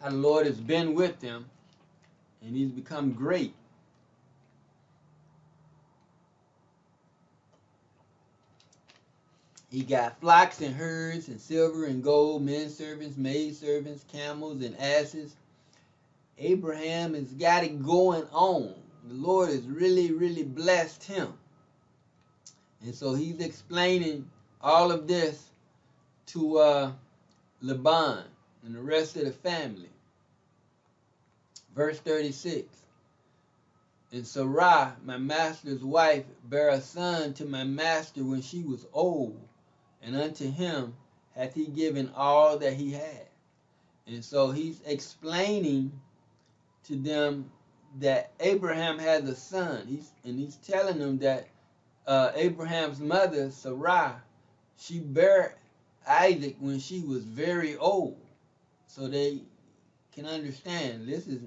how the Lord has been with him, and he's become great. He got flocks and herds and silver and gold, men servants, maid servants, camels and asses. Abraham has got it going on. The Lord has really, really blessed him. And so he's explaining all of this to Laban and the rest of the family. Verse 36. And Sarai, my master's wife, bare a son to my master when she was old, and unto him hath he given all that he had. And so he's explaining to them that Abraham has a son. He's telling them that Abraham's mother, Sarai, she bare Isaac when she was very old. So they can understand this is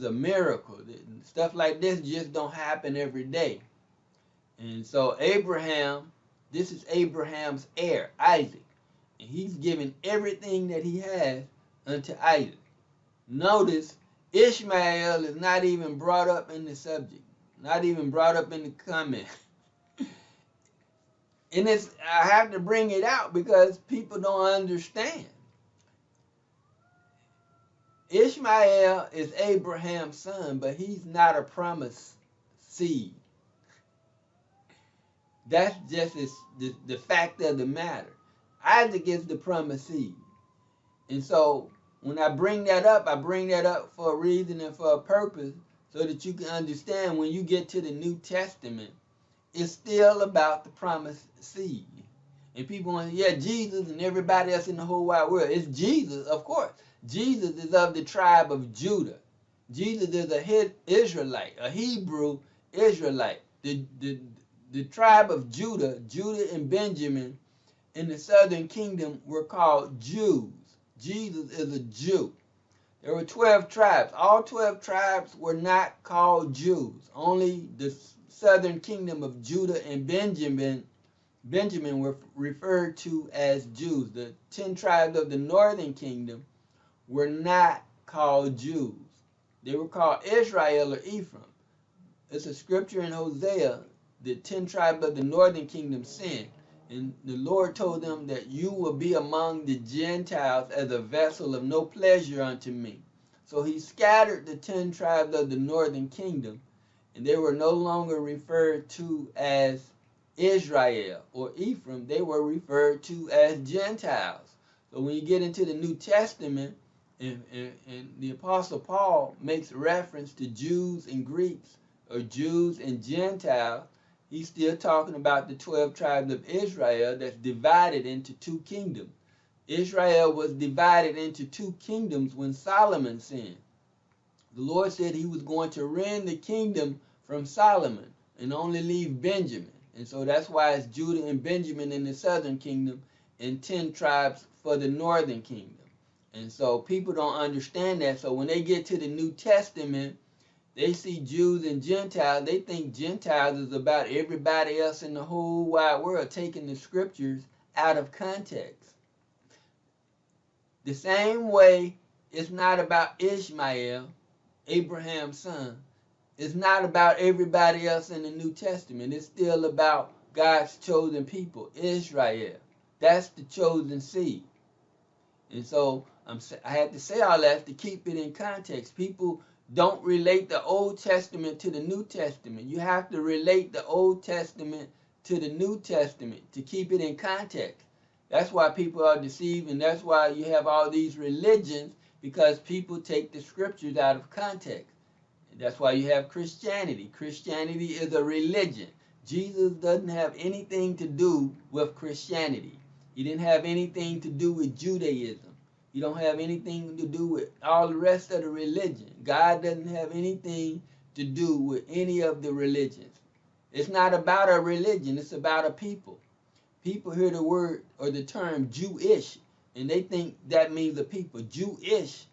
a miracle. Stuff like this just don't happen every day. And so Abraham, this is Abraham's heir, Isaac. And he's given everything that he has unto Isaac. Notice Ishmael is not even brought up in the subject, not even brought up in the comment. And I have to bring it out because people don't understand. Ishmael is Abraham's son, but he's not a promised seed. That's just the fact of the matter. Isaac is the promised seed. And so when I bring that up for a reason and for a purpose, so that you can understand when you get to the New Testament, it's still about the promised seed. And people want to, yeah, Jesus and everybody else in the whole wide world. It's Jesus, of course. Jesus is of the tribe of Judah. Jesus is a Israelite, a Hebrew Israelite. The tribe of Judah, Judah and Benjamin in the southern kingdom were called Jews. Jesus is a Jew. There were 12 tribes. All 12 tribes were not called Jews. Only the southern kingdom of Judah and Benjamin were referred to as Jews. The 10 tribes of the northern kingdom were not called Jews. They were called Israel or Ephraim. It's a scripture in Hosea. The 10 tribes of the northern kingdom sinned. And the Lord told them that you will be among the Gentiles as a vessel of no pleasure unto me. So he scattered the 10 tribes of the northern kingdom, and they were no longer referred to as Israel or Ephraim. They were referred to as Gentiles. So when you get into the New Testament, and the Apostle Paul makes reference to Jews and Greeks, or Jews and Gentiles, he's still talking about the 12 tribes of Israel that's divided into two kingdoms. Israel was divided into two kingdoms when Solomon sinned. The Lord said he was going to rend the kingdom from Solomon and only leave Benjamin. And so that's why it's Judah and Benjamin in the southern kingdom and 10 tribes for the northern kingdom. And so people don't understand that. So when they get to the New Testament, they see Jews and Gentiles. They think Gentiles is about everybody else in the whole wide world, taking the scriptures out of context. The same way it's not about Ishmael, Abraham's son. It's not about everybody else in the New Testament. It's still about God's chosen people, Israel. That's the chosen seed. And so I had to say all that to keep it in context. People don't relate the Old Testament to the New Testament. You have to relate the Old Testament to the New Testament to keep it in context. That's why people are deceived, and that's why you have all these religions, because people take the scriptures out of context. And that's why you have Christianity. Christianity is a religion. Jesus doesn't have anything to do with Christianity. He didn't have anything to do with Judaism. You don't have anything to do with all the rest of the religion. God doesn't have anything to do with any of the religions. It's not about a religion. It's about a people. People hear the word or the term Jewish, and they think that means a people. Jewish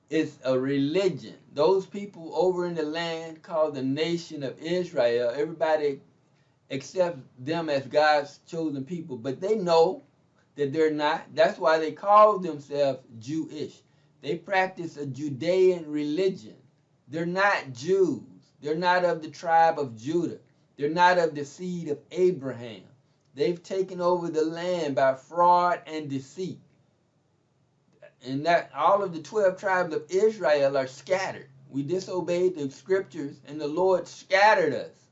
is a religion. Those people over in the land called the nation of Israel, everybody accepts them as God's chosen people. But they know that they're not. That's why they call themselves Jewish. They practice a Judean religion. They're not Jews. They're not of the tribe of Judah. They're not of the seed of Abraham. They've taken over the land by fraud and deceit. And that all of the 12 tribes of Israel are scattered. We disobeyed the scriptures and the Lord scattered us.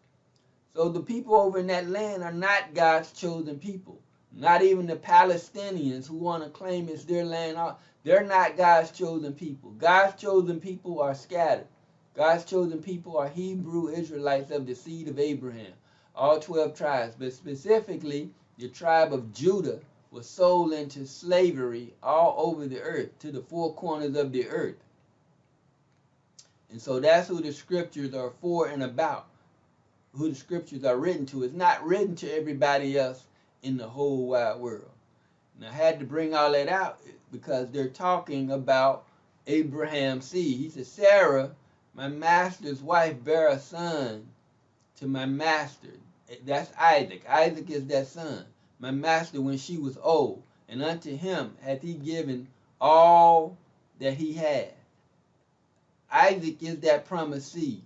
So the people over in that land are not God's chosen people. Not even the Palestinians who want to claim it's their land. They're not God's chosen people. God's chosen people are scattered. God's chosen people are Hebrew Israelites of the seed of Abraham. All 12 tribes. But specifically, the tribe of Judah was sold into slavery all over the earth, to the four corners of the earth. And so that's who the scriptures are for and about. Who the scriptures are written to. It's not written to everybody else in the whole wide world. And I had to bring all that out because they're talking about Abraham's seed. He said, Sarah, my master's wife, bare a son to my master. That's Isaac. Isaac is that son. My master when she was old. And unto him hath he given all that he had. Isaac is that promised seed.